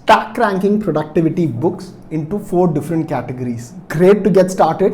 stack ranking productivity books into 4 different categories. Great to get started.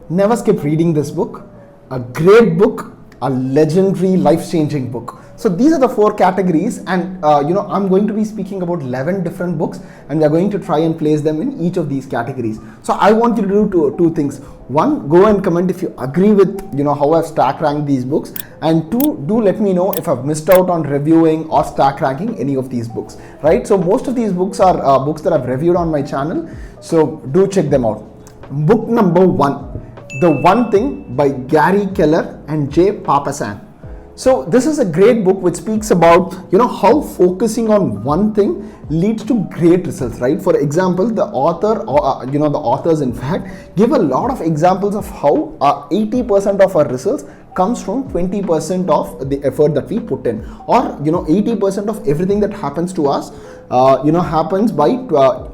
Never skip reading this book. A great book, a legendary life-changing book. So these are the 4 categories, and I'm going to be speaking about 11 different books, and we are going to try and place them in each of these categories. So I want you to do two things. One, go and comment if you agree with how I've stack ranked these books, and 2, do let me know if I've missed out on reviewing or stack ranking any of these books, right? So most of these books are books that I've reviewed on my channel, so do check them out. Book number 1, The One Thing by Gary Keller and Jay Papasan. So this is a great book which speaks about how focusing on one thing leads to great results, right? For example, the authors in fact give a lot of examples of how 80% of our results comes from 20% of the effort that we put in, or 80% of everything that happens to us happens by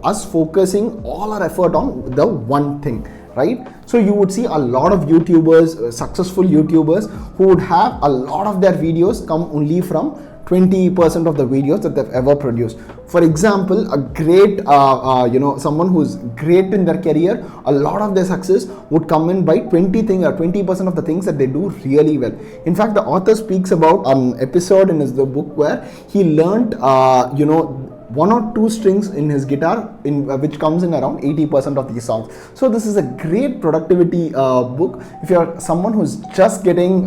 us focusing all our effort on the one thing, right? So you would see a lot of YouTubers, successful YouTubers, who would have a lot of their videos come only from 20% of the videos that they've ever produced. For example, a great, someone who's great in their career, a lot of their success would come in by 20% of the things that they do really well. In fact, the author speaks about an episode in the book where he learned, 1 or 2 strings in his guitar, which comes in around 80% of these songs. So this is a great productivity book if you're someone who's just getting,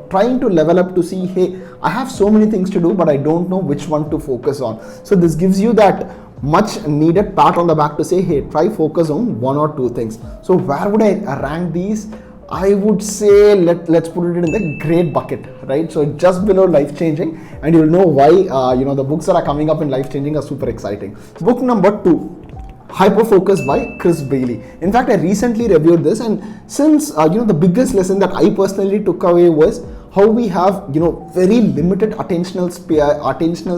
trying to level up to see, hey, I have so many things to do, but I don't know which one to focus on. So this gives you that much needed pat on the back to say, hey, try focus on 1 or 2 things. So where would I rank these? I would say let's put it in the great bucket, right? So just below life-changing, and you'll know why the books that are coming up in life-changing are super exciting. Book number 2, Hyperfocus by Chris Bailey. In fact, I recently reviewed this, and since the biggest lesson that I personally took away was how we have very limited attentional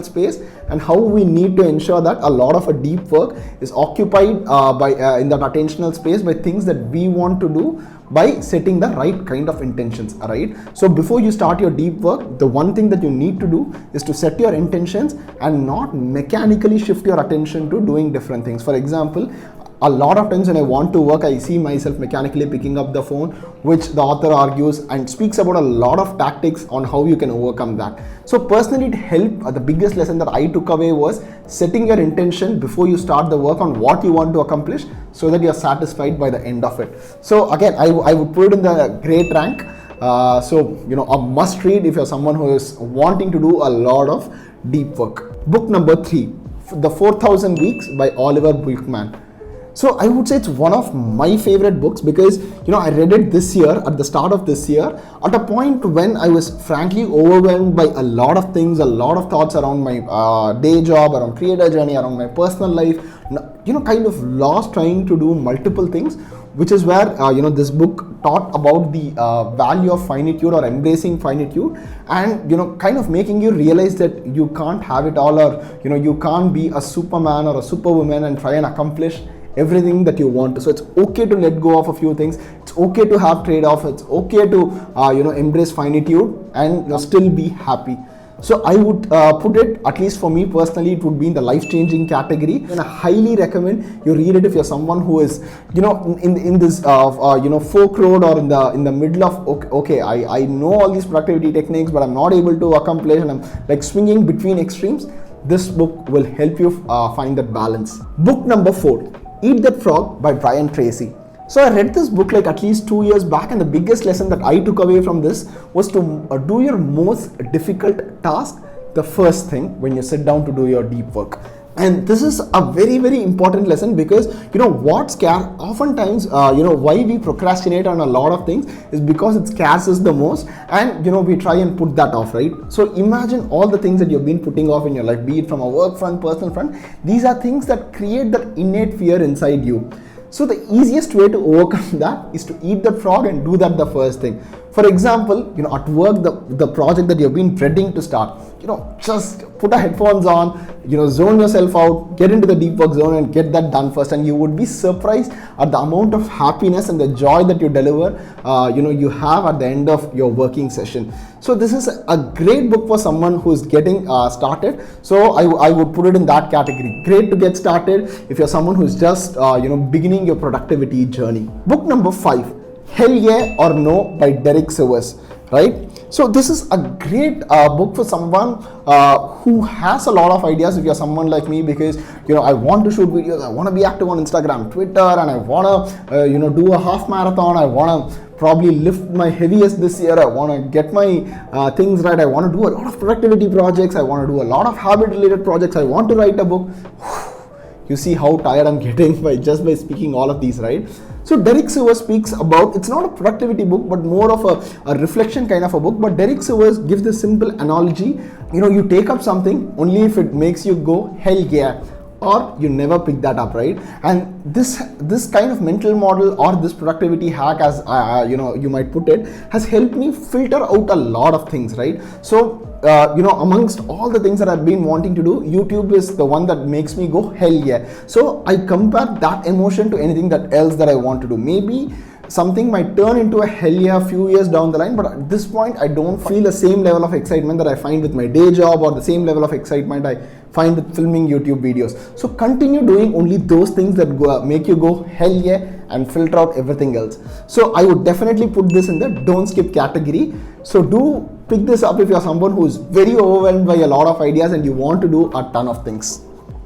space, and how we need to ensure that a lot of a deep work is occupied in that attentional space by things that we want to do by setting the right kind of intentions, right? So before you start your deep work, the one thing that you need to do is to set your intentions and not mechanically shift your attention to doing different things. For example, a lot of times when I want to work, I see myself mechanically picking up the phone, which the author argues and speaks about a lot of tactics on how you can overcome that. So personally, it helped. The biggest lesson that I took away was setting your intention before you start the work on what you want to accomplish, so that you're satisfied by the end of it. So again, I would put it in the great rank. A must read if you're someone who is wanting to do a lot of deep work. Book number 3, The 4,000 Weeks by Oliver Burkeman. So I would say it's one of my favorite books because I read it this year, at the start of this year, at a point when I was frankly overwhelmed by a lot of things, a lot of thoughts around my day job, around creator journey, around my personal life, kind of lost trying to do multiple things, which is where this book taught about the value of finitude, or embracing finitude, and kind of making you realize that you can't have it all, or you can't be a superman or a superwoman and try and accomplish everything that you want to. So it's okay to let go of a few things. It's okay to have trade-offs. It's okay to embrace finitude and still be happy. So I would put it, at least for me personally, it would be in the life-changing category, and I highly recommend you read it if you're someone who is in this folk road, or in the middle of okay, I know all these productivity techniques, but I'm not able to accomplish, and I'm like swinging between extremes. This book will help you find that balance. Book number 4, Eat That Frog by Brian Tracy. So I read this book like at least 2 years back, and the biggest lesson that I took away from this was to do your most difficult task the first thing when you sit down to do your deep work. And this is a very, very important lesson because oftentimes why we procrastinate on a lot of things is because it scares us the most, and we try and put that off, right? So imagine all the things that you've been putting off in your life, be it from a work front, personal front. These are things that create that innate fear inside you. So the easiest way to overcome that is to eat the frog and do that the first thing. For example, at work, the project that you've been dreading to start, just put a headphones on, zone yourself out, get into the deep work zone and get that done first. And you would be surprised at the amount of happiness and the joy that you deliver, you have at the end of your working session. So this is a great book for someone who is getting started. So I would put it in that category. Great to get started if you're someone who's just beginning your productivity journey. Book number 5, Hell Yeah or No by Derek Sivers, right? So this is a great book for someone who has a lot of ideas. If you're someone like me, because I want to shoot videos, I want to be active on Instagram, Twitter, and I want to do a half marathon. I want to probably lift my heaviest this year. I want to get my things right. I want to do a lot of productivity projects. I want to do a lot of habit related projects. I want to write a book. You see how tired I'm getting by speaking all of these, right? So Derek Sivers speaks about, it's not a productivity book, but more of a reflection kind of a book. But Derek Sivers gives this simple analogy. You take up something only if it makes you go hell yeah, or you never pick that up, right? And this kind of mental model, or this productivity hack, as you might put it, has helped me filter out a lot of things, right? So amongst all the things that I've been wanting to do, YouTube is the one that makes me go hell yeah. So I compare that emotion to anything else that I want to do. Maybe something might turn into a hell yeah a few years down the line, but at this point I don't feel the same level of excitement that I find with my day job, or the same level of excitement I find with filming YouTube videos. So continue doing only those things that make you go hell yeah, and filter out everything else. So I would definitely put this in the don't skip category. So do pick this up if you're someone who is very overwhelmed by a lot of ideas and you want to do a ton of things.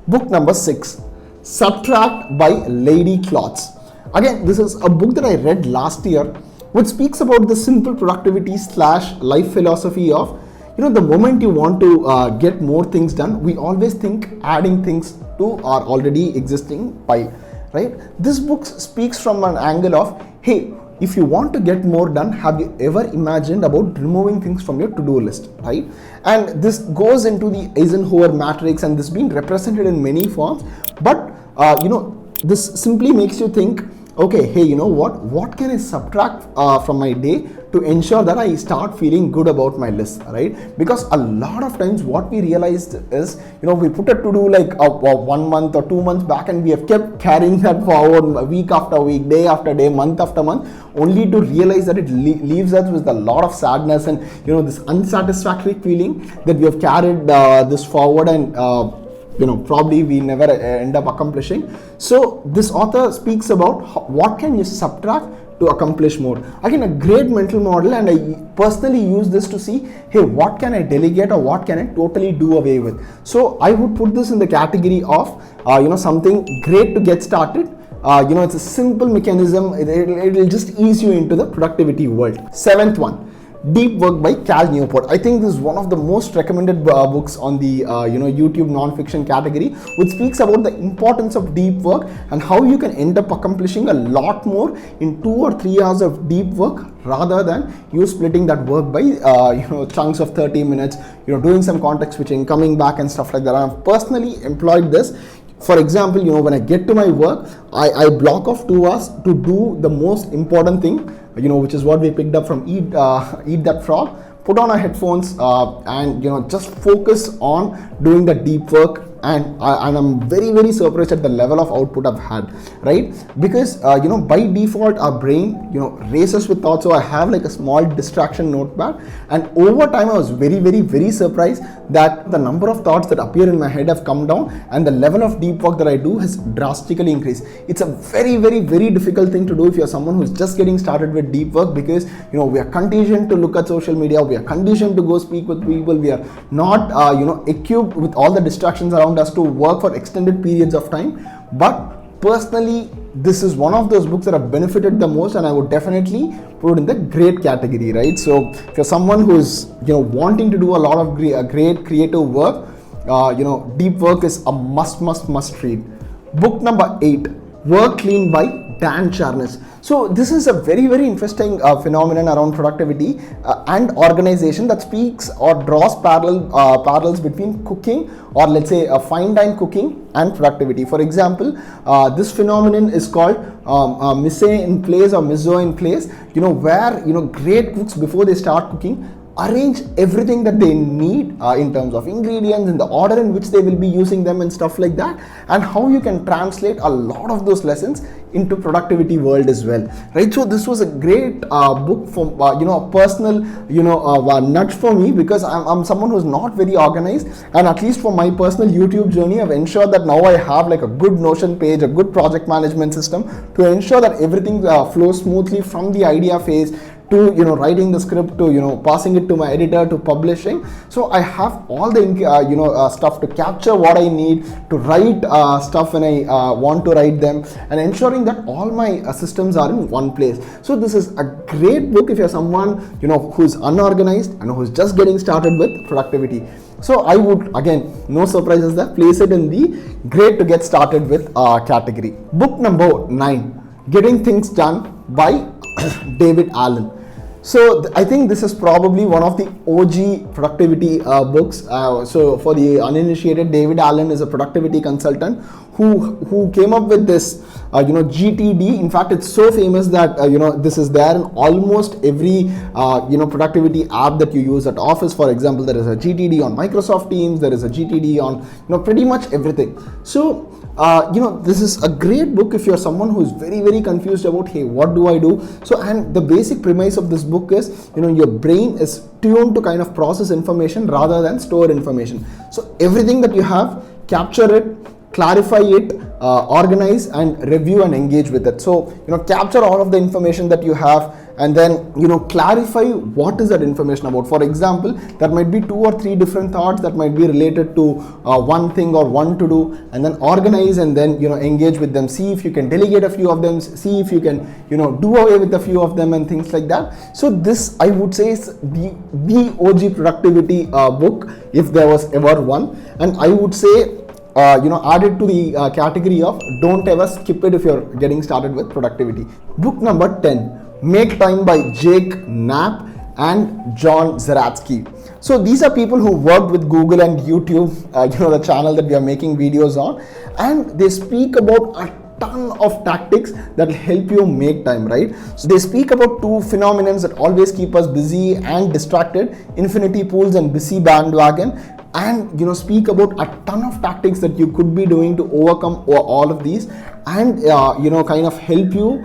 Book number 6, Subtract by Lady Klotz. Again, this is a book that I read last year, which speaks about the simple productivity / life philosophy of, the moment you want to get more things done, we always think adding things to our already existing pile, right? This book speaks from an angle of, hey, if you want to get more done, have you ever imagined about removing things from your to-do list, right? And this goes into the Eisenhower matrix, and this being represented in many forms. But this simply makes you think, okay, hey, what can I subtract from my day to ensure that I start feeling good about my list, right? Because a lot of times what we realized is, we put a to-do like 1 month or 2 months back, and we have kept carrying that forward week after week, day after day, month after month, only to realize that it leaves us with a lot of sadness and, this unsatisfactory feeling that we have carried this forward, and probably we never end up accomplishing. So this author speaks about what can you subtract to accomplish more. Again, a great mental model, and I personally use this to see, hey, what can I delegate, or what can I totally do away with. So I would put this in the category of something great to get started. It's a simple mechanism. It'll just ease you into the productivity world. 7th one, Deep Work by Cal Newport. I think this is one of the most recommended books on the YouTube non-fiction category, which speaks about the importance of deep work and how you can end up accomplishing a lot more in 2 or 3 hours of deep work, rather than you splitting that work by chunks of 30 minutes, doing some context switching, coming back and stuff like that. I've personally employed this. For example, when I get to my work, I block off 2 hours to do the most important thing, which is what we picked up from Eat That Frog. Put on our headphones and just focus on doing the deep work. And I'm very, very surprised at the level of output I've had, right? Because by default our brain races with thoughts. So I have like a small distraction notepad, and over time I was very, very, very surprised that the number of thoughts that appear in my head have come down, and the level of deep work that I do has drastically increased. It's a very, very, very difficult thing to do if you're someone who's just getting started with deep work, because we are conditioned to look at social media, we are conditioned to go speak with people, we are not equipped with all the distractions around us to work for extended periods of time. But personally, this is one of those books that have benefited the most, and I would definitely put it in the great category, right? So if you're someone who is wanting to do a lot of great creative work, deep work is a must read. Book number 8, Work Clean by Dan Charnas. So this is a very, very interesting phenomenon around productivity and organization that speaks or draws parallels between cooking, or let's say fine dine cooking, and productivity. For example, this phenomenon is called mise en place or mise en place, where great cooks, before they start cooking, arrange everything that they need in terms of ingredients, in the order in which they will be using them and stuff like that, and how you can translate a lot of those lessons into productivity world as well, right? So this was a great book for a personal nudge for me, because I'm someone who's not very organized, and at least for my personal YouTube journey, I've ensured that now I have like a good Notion page, a good project management system to ensure that everything flows smoothly from the idea phase to writing the script to passing it to my editor to publishing. So I have all the stuff to capture what I need to write stuff when I want to write them, and ensuring that all my systems are in one place. So this is a great book if you're someone who's unorganized and who's just getting started with productivity. So I would, again, no surprises there, place it in the great to get started with category. Book number 9, Getting Things Done by David Allen. So I think this is probably one of the OG productivity books. So for the uninitiated, David Allen is a productivity consultant who came up with this GTD. In fact, it's so famous that this is there in almost every productivity app that you use at office. For example, there is a GTD on Microsoft Teams, there is a GTD on pretty much everything. So this is a great book if you're someone who is very, very confused about, hey, what do I do? So, and the basic premise of this book is, your brain is tuned to kind of process information rather than store information. So everything that you have, capture it, clarify it, organize and review and engage with it. So, capture all of the information that you have, and then, clarify what is that information about. For example, there might be 2 or 3 different thoughts that might be related to one thing or one to do, and then organize and then, engage with them. See if you can delegate a few of them, see if you can, do away with a few of them and things like that. So this, I would say, is the OG productivity book, if there was ever one. And I would say, add it to the category of don't ever skip it if you're getting started with productivity. Book number 10, Make Time by Jake Knapp and John Zeratsky. So these are people who worked with Google and YouTube, the channel that we are making videos on, and they speak about a ton of tactics that will help you make time, right? So they speak about 2 phenomena that always keep us busy and distracted: infinity pools and busy bandwagon. And speak about a ton of tactics that you could be doing to overcome all of these, and kind of help you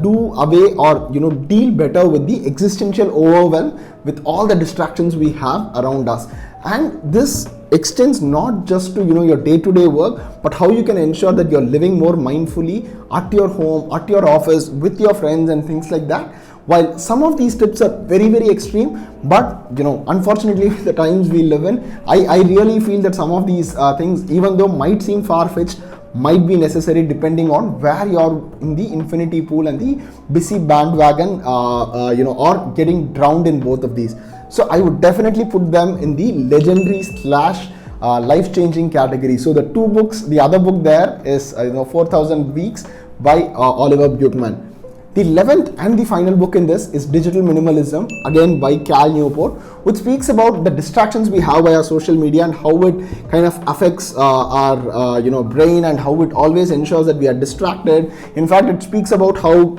do away or deal better with the existential overwhelm with all the distractions we have around us. And this extends not just to your day-to-day work, but how you can ensure that you're living more mindfully at your home, at your office, with your friends and things like that. While some of these tips are very, very extreme, but unfortunately the times we live in, I really feel that some of these things, even though might seem far-fetched, might be necessary depending on where you're in the infinity pool and the busy bandwagon, or getting drowned in both of these. So I would definitely put them in the legendary / life-changing category. So the 2 books, the other book there is 4,000 Weeks by Oliver Buchman. The 11th and the final book in this is Digital Minimalism, again by Cal Newport, which speaks about the distractions we have via social media and how it kind of affects our brain, and how it always ensures that we are distracted. In fact, it speaks about how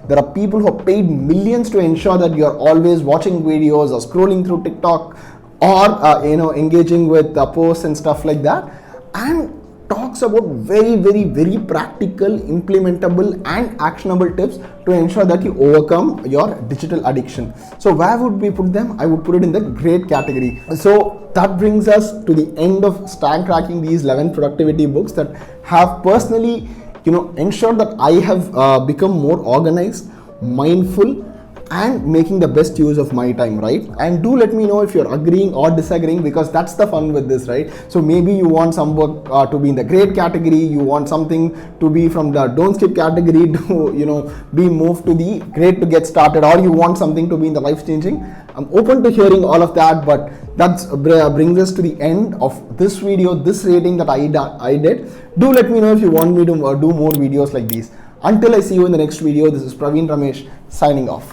there are people who have paid millions to ensure that you are always watching videos or scrolling through TikTok or engaging with posts and stuff like that, and talks about very, very, very practical, implementable and actionable tips to ensure that you overcome your digital addiction. So where would we put them? I would put it in the great category. So that brings us to the end of stack tracking these 11 productivity books that have personally ensured that I have become more organized, mindful, and making the best use of my time, right? And do let me know if you're agreeing or disagreeing, because that's the fun with this, right? So maybe you want some work to be in the great category, you want something to be from the don't skip category to be moved to the great to get started, or you want something to be in the life changing. I'm open to hearing all of that, but that brings us to the end of this video, this rating that I did. Do let me know if you want me to do more videos like these. Until I see you in the next video, this is Praveen Ramesh signing off.